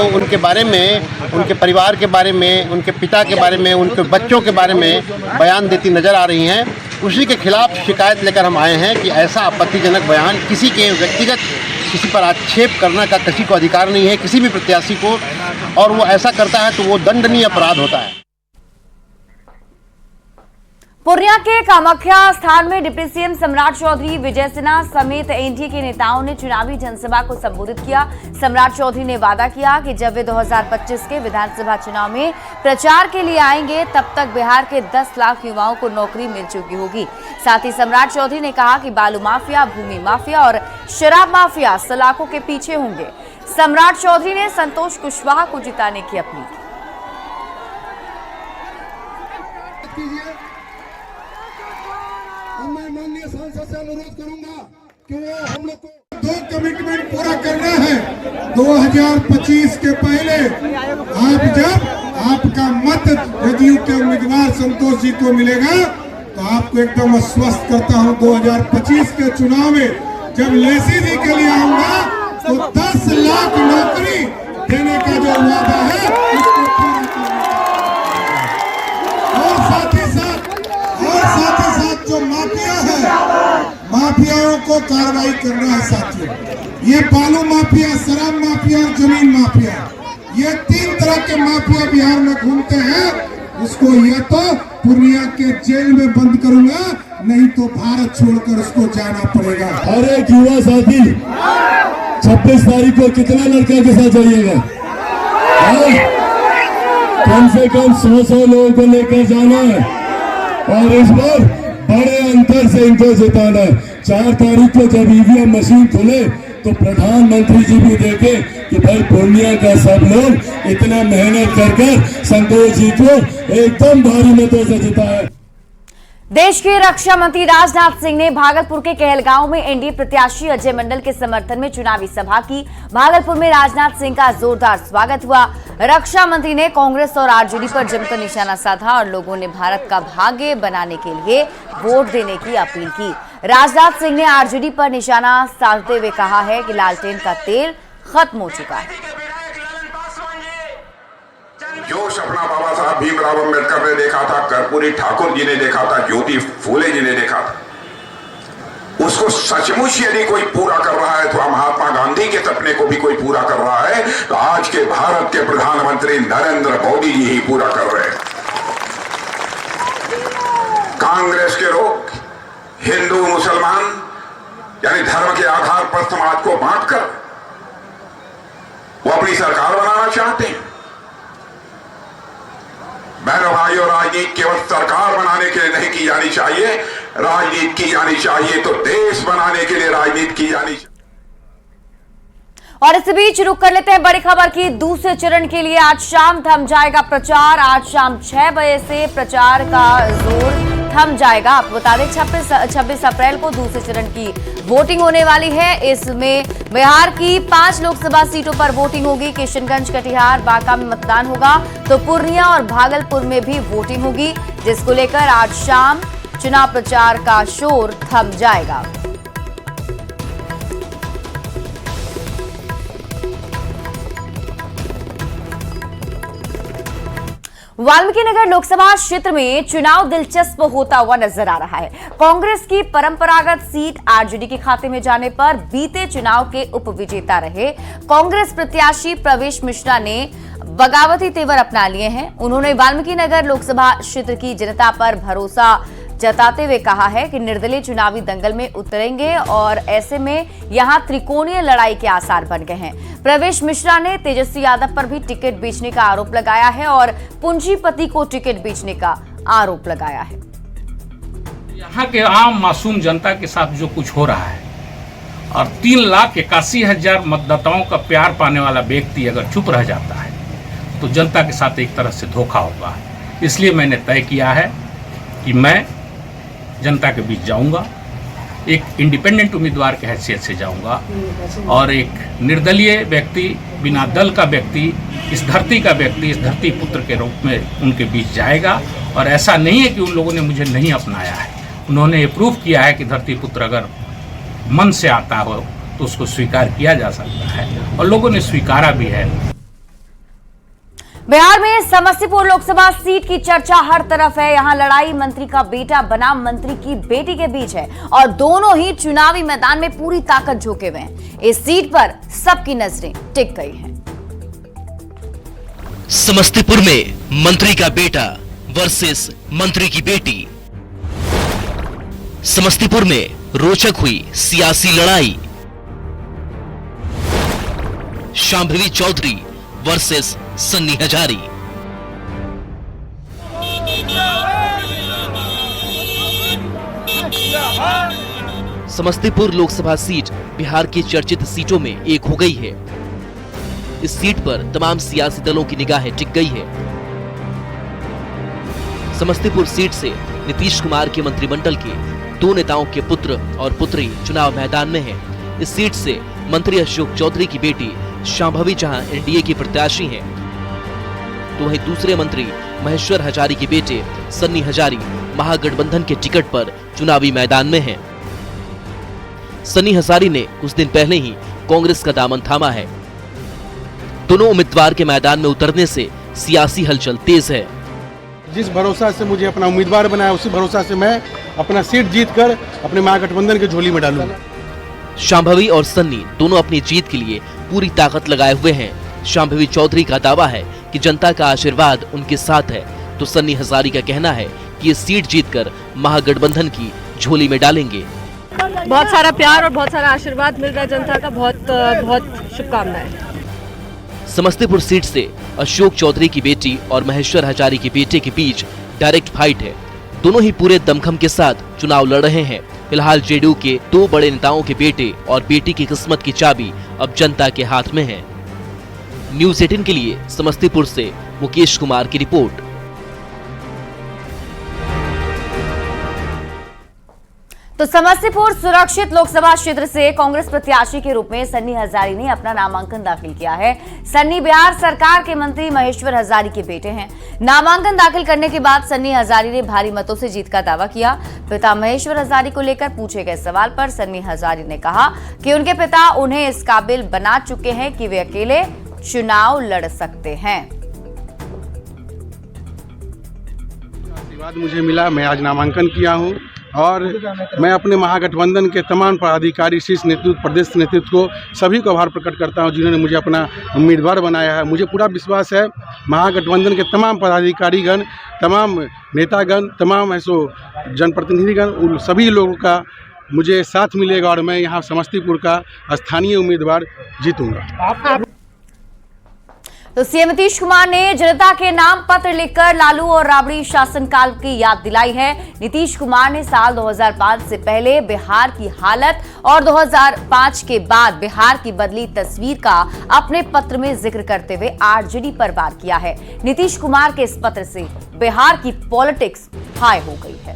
उनके बारे में, उनके परिवार के बारे में, उनके पिता के बारे में, उनके बच्चों के बारे में बयान देती नज़र आ रही हैं। उसी के खिलाफ शिकायत लेकर हम आए हैं कि ऐसा आपत्तिजनक बयान, किसी के व्यक्तिगत किसी पर आक्षेप करने का किसी को अधिकार नहीं है, किसी भी प्रत्याशी को, और वो ऐसा करता है तो वो दंडनीय अपराध होता है। पूर्णिया के कामाख्या स्थान में डिप्टी सीएम सम्राट चौधरी, विजय सिन्हा समेत एनडीए के नेताओं ने चुनावी जनसभा को संबोधित किया। सम्राट चौधरी ने वादा किया कि जब वे 2025 के विधानसभा चुनाव में प्रचार के लिए आएंगे तब तक बिहार के 10 लाख युवाओं को नौकरी मिल चुकी होगी। साथ ही सम्राट चौधरी ने कहा कि बालू माफिया, भूमि माफिया और शराब माफिया सलाखों के पीछे होंगे। सम्राट चौधरी ने संतोष कुशवाहा को जिताने की अपील की। मैं माननीय सांसद से अनुरोध करूंगा कि वो हम लोग को 2 कमिटमेंट पूरा करना है। 2025 के पहले आप जब आपका मत जदयू के उम्मीदवार संतोष जी को मिलेगा तो आपको एकदम आश्वस्त करता हूं 2025 के चुनाव में जब लेसी जी के लिए आऊंगा तो 10 लाख नौकरी देने का जो वादा है उसको पूरा और साथ ही साथ जो माफिया है, माफियाओं को कार्रवाई करना है साथियों। ये बालू माफिया, शराब माफिया और जमीन माफिया, ये 3 तरह के माफिया बिहार में घूमते हैं। उसको या तो पूर्णिया के जेल में बंद करूंगा, नहीं तो भारत छोड़कर उसको जाना पड़ेगा। हर एक युवा साथी 26 तारीख को कितना लड़का के साथ जाइएगा? कम से कम 100 लोगों को लेकर जाना है और इस बार बड़े अंतर से इनको जिताना है। 4 तारीख को जब ईवीएम मशीन खुले तो प्रधानमंत्री जी भी देखे कि भाई पूर्णिया का सब लोग इतना मेहनत कर संतोष जी को एकदम भारी मतों से जिताया। देश के रक्षा मंत्री राजनाथ सिंह ने भागलपुर के कहलगांव में एनडीए प्रत्याशी अजय मंडल के समर्थन में चुनावी सभा की। भागलपुर में राजनाथ सिंह का जोरदार स्वागत हुआ। रक्षा मंत्री ने कांग्रेस और आरजेडी पर जमकर निशाना साधा और लोगों ने भारत का भाग्य बनाने के लिए वोट देने की अपील की। राजनाथ सिंह ने आरजेडी पर निशाना साधते हुए कहा है कि लालटेन का तेल खत्म हो चुका है। जो सपना बाबा साहब भीमराव अम्बेडकर ने देखा था, कर्पूरी ठाकुर जी ने देखा था, ज्योति फूले जी ने देखा था, उसको सचमुच यदि कोई पूरा कर रहा है तो महात्मा गांधी के सपने को भी कोई पूरा कर रहा है तो आज के भारत के प्रधानमंत्री नरेंद्र मोदी जी ही पूरा कर रहे हैं। कांग्रेस के लोग हिंदू मुसलमान यानी धर्म के आधार पर समाज को बांटकर वो अपनी सरकार बनाना चाहते हैं। बहनों भाइयों, राजनीति केवल सरकार बनाने के लिए नहीं की जानी चाहिए, राजनीति की जानी चाहिए तो देश बनाने के लिए राजनीति की जानी चाहिए। और इस बीच रुक कर लेते हैं बड़ी खबर की। दूसरे चरण के लिए आज शाम थम जाएगा प्रचार। आज शाम 6 बजे से प्रचार का जोर थम जाएगा। आपको बता दें 26 अप्रैल को दूसरे चरण की वोटिंग होने वाली है। इसमें बिहार की 5 लोकसभा सीटों पर वोटिंग होगी। किशनगंज, कटिहार, बांका में मतदान होगा तो पूर्णिया और भागलपुर में भी वोटिंग होगी, जिसको लेकर आज शाम चुनाव प्रचार का शोर थम जाएगा। वाल्मीकिनगर लोकसभा क्षेत्र में चुनाव दिलचस्प होता हुआ नजर आ रहा है। कांग्रेस की परंपरागत सीट आरजेडी के खाते में जाने पर बीते चुनाव के उपविजेता रहे कांग्रेस प्रत्याशी प्रवेश मिश्रा ने बगावती तेवर अपना लिए हैं। उन्होंने वाल्मीकिनगर लोकसभा क्षेत्र की जनता पर भरोसा जताते हुए कहा है कि निर्दलीय चुनावी दंगल में उतरेंगे और ऐसे में यहां त्रिकोणीय लड़ाई के आसार बन गए हैं। प्रवेश मिश्रा ने तेजस्वी यादव पर भी टिकट बेचने का आरोप लगाया है और पूंजीपति को टिकट बेचने का आरोप लगाया है। यहाँ के आम मासूम जनता के साथ जो कुछ हो रहा है और 3,81,000 मतदाताओं का प्यार पाने वाला व्यक्ति अगर चुप रह जाता है तो जनता के साथ एक तरह से धोखा होगा। इसलिए मैंने तय किया है कि मैं जनता के बीच जाऊंगा, एक इंडिपेंडेंट उम्मीदवार के हैसियत से जाऊंगा और एक निर्दलीय व्यक्ति, बिना दल का व्यक्ति, इस धरती का व्यक्ति, इस धरती पुत्र के रूप में उनके बीच जाएगा। और ऐसा नहीं है कि उन लोगों ने मुझे नहीं अपनाया है, उन्होंने ये प्रूफ किया है कि धरती पुत्र अगर मन से आता हो तो उसको स्वीकार किया जा सकता है और लोगों ने स्वीकारा भी है। बिहार में समस्तीपुर लोकसभा सीट की चर्चा हर तरफ है। यहां लड़ाई मंत्री का बेटा बनाम मंत्री की बेटी के बीच है और दोनों ही चुनावी मैदान में पूरी ताकत झोंके हुए हैं। इस सीट पर सबकी नजरें टिक गई हैं। समस्तीपुर में मंत्री का बेटा वर्सेस मंत्री की बेटी। समस्तीपुर में रोचक हुई सियासी लड़ाई। शांभवी चौधरी वर्सेस सन्नी हजारी। समस्तीपुर लोकसभा सीट बिहार की चर्चित सीटों में एक हो गई है। इस सीट पर तमाम सियासी दलों की निगाहें टिक गई है। समस्तीपुर सीट से नीतीश कुमार के मंत्रिमंडल के 2 नेताओं के पुत्र और पुत्री चुनाव मैदान में हैं। इस सीट से मंत्री अशोक चौधरी की बेटी शांभवी जहां एनडीए की प्रत्याशी हैं, तो वहीं दूसरे मंत्री महेश्वर हजारी के बेटे सन्नी हजारी महागठबंधन के टिकट पर चुनावी मैदान में हैं। सन्नी हजारी ने कुछ दिन पहले ही कांग्रेस का दामन थामा है। दोनों उम्मीदवार के मैदान में उतरने से सियासी हलचल तेज है। जिस भरोसा से मुझे अपना उम्मीदवार बनाया, उसी भरोसा से मैं अपना सीट जीतकर अपने महागठबंधन के झोली में डालूंगा। शांभवी और सन्नी दोनों अपनी जीत के लिए पूरी ताकत लगाए हुए हैं। शांभवी चौधरी का दावा है कि जनता का आशीर्वाद उनके साथ है, तो सन्नी हजारी का कहना है कि ये सीट जीतकर महागठबंधन की झोली में डालेंगे। बहुत सारा प्यार और बहुत सारा आशीर्वाद मिल रहा है जनता का। बहुत शुभकामनाएं। समस्तीपुर सीट से अशोक चौधरी की बेटी और महेश्वर हजारी के बेटे के बीच डायरेक्ट फाइट है। दोनों ही पूरे दमखम के साथ चुनाव लड़ रहे हैं। फिलहाल जेडीयू के 2 बड़े नेताओं के बेटे और बेटी की किस्मत की चाबी अब जनता के हाथ में है। न्यूज़ 18 के लिए समस्तीपुर से मुकेश कुमार की रिपोर्ट। तो समस्तीपुर सुरक्षित लोकसभा क्षेत्र से कांग्रेस प्रत्याशी के रूप में सन्नी हजारी ने अपना नामांकन दाखिल किया है। सन्नी बिहार सरकार के मंत्री महेश्वर हजारी के बेटे हैं। नामांकन दाखिल करने के बाद सन्नी हजारी ने भारी मतों से जीत का दावा किया। पिता महेश्वर हजारी को लेकर पूछे गए सवाल पर सन्नी हजारी ने कहा कि उनके पिता उन्हें इस काबिल बना चुके हैं कि वे अकेले चुनाव लड़ सकते हैं। आशीर्वाद मुझे मिला, मैं आज नामांकन किया हूं और मैं अपने महागठबंधन के तमाम पदाधिकारी, शीर्ष नेतृत्व, प्रदेश नेतृत्व को सभी को आभार प्रकट करता हूं जिन्होंने मुझे अपना उम्मीदवार बनाया है। मुझे पूरा विश्वास है महागठबंधन के तमाम पदाधिकारीगण, तमाम नेतागण, तमाम ऐसो जनप्रतिनिधिगण, उन सभी लोगों का मुझे साथ मिलेगा और मैं यहाँ समस्तीपुर का स्थानीय उम्मीदवार जीतूंगा। तो सीएम नीतीश कुमार ने जनता के नाम पत्र लिखकर लालू और राबड़ी शासनकाल की याद दिलाई है। नीतीश कुमार ने साल 2005 से पहले बिहार की हालत और 2005 के बाद बिहार की बदली तस्वीर का अपने पत्र में जिक्र करते हुए आरजेडी पर वार किया है। नीतीश कुमार के इस पत्र से बिहार की पॉलिटिक्स हाई हो गई है।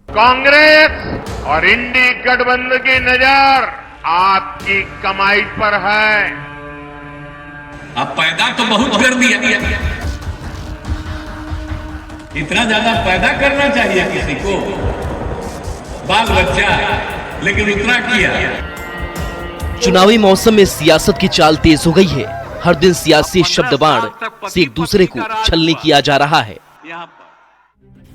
कांग्रेस और इंडी गठबंधन की नजर आपकी कमाई पर है। अब पैदा तो बहुत कर दिया, इतना ज्यादा पैदा करना चाहिए किसी को, बाल बच्चा, लेकिन उतना किया। चुनावी मौसम में सियासत की चाल तेज हो गई है। हर दिन सियासी शब्दबाण से एक दूसरे को छलनी किया जा रहा है।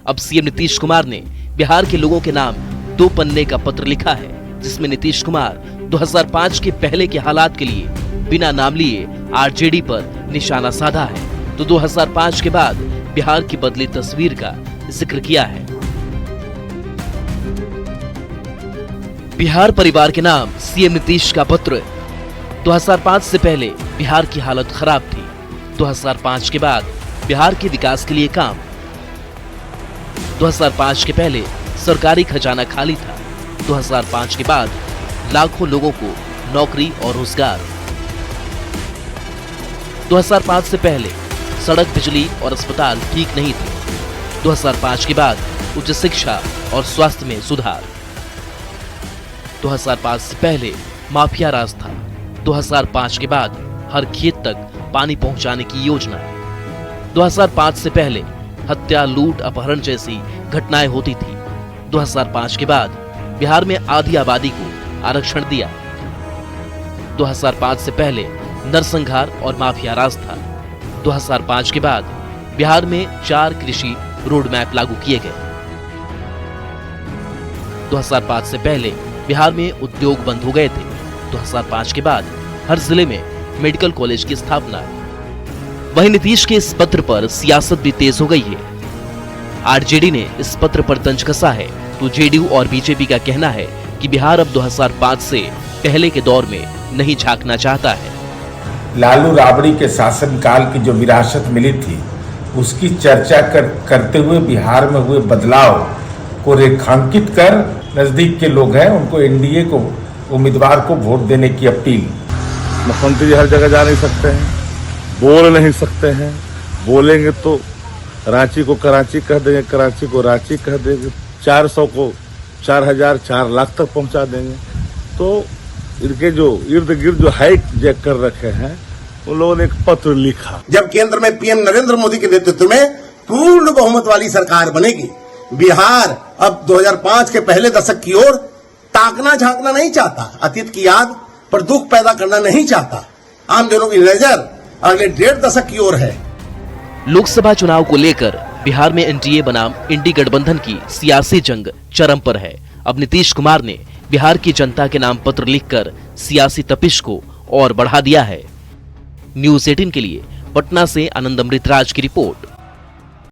अब सीएम नीतीश कुमार ने बिहार के लोगों के नाम 2 पन्ने का पत्र लिखा है, जिसमें नीतीश कुमार 2005 के पहले के हालात के लिए बिना नाम लिए आरजेडी पर निशाना साधा है, तो 2005 के बाद बिहार की बदली तस्वीर का जिक्र किया है। बिहार परिवार के नाम सीएम नीतीश का पत्र। 2005 से पहले बिहार की हालत खराब थी, 2005 के बाद बिहार के विकास के लिए काम। 2005 के पहले सरकारी खजाना खाली था, 2005 के बाद लाखों लोगों को नौकरी और रोजगार। 2005 से पहले सड़क, बिजली और अस्पताल ठीक नहीं थे, 2005 के बाद उच्च शिक्षा और स्वास्थ्य में सुधार। 2005 से पहले माफिया राज था, 2005 के बाद हर खेत तक पानी पहुंचाने की योजना। 2005 से पहले हत्या, लूट, अपहरण जैसी घटनाएं होती थी, 2005 के बाद बिहार में आधी आबादी को आरक्षण दिया। 2005 से पहले नरसंहार और माफिया राज था, 2005 के बाद बिहार में 4 कृषि रोड मैप लागू किए गए। 2005 से पहले बिहार में उद्योग बंद हो गए थे। 2005 के बाद हर जिले में मेडिकल कॉलेज की स्थापना। वहीं नीतीश के इस पत्र पर सियासत भी तेज हो गई है। आरजेडी ने इस पत्र पर तंज कसा है तो जेडीयू और बीजेपी का कहना है कि बिहार अब 2005 से पहले के दौर में नहीं झांकना चाहता है। लालू राबड़ी के शासनकाल की जो विरासत मिली थी उसकी चर्चा करते हुए बिहार में हुए बदलाव को रेखांकित कर नजदीक के लोग हैं उनको एनडीए को उम्मीदवार को वोट देने की अपील। मुख्यमंत्री हर जगह जा नहीं सकते हैं, बोल नहीं सकते हैं, बोलेंगे तो रांची को कराची कह देंगे, कराची को रांची कह देंगे, 400 को 4000 4 लाख तक पहुंचा देंगे। तो इनके जो इर्द गिर्द जो हाइट जैक कर रखे हैं उन लोगों ने एक पत्र लिखा। जब केंद्र में पीएम नरेंद्र मोदी के नेतृत्व में पूर्ण बहुमत वाली सरकार बनेगी, बिहार अब 2005 के पहले दशक की ओर ताकना झांकना नहीं चाहता, अतीत की याद पर दुख पैदा करना नहीं चाहता। आम जनों की नजर अगले 1.5 दशक की ओर है। लोकसभा चुनाव को लेकर बिहार में एनडीए बनाम इंडी गठबंधन की सियासी जंग चरम पर है। अब नीतीश कुमार ने बिहार की जनता के नाम पत्र लिखकर सियासी तपिश को और बढ़ा दिया है। न्यूज़ 18 के लिए पटना से आनंद अमृतराज की रिपोर्ट।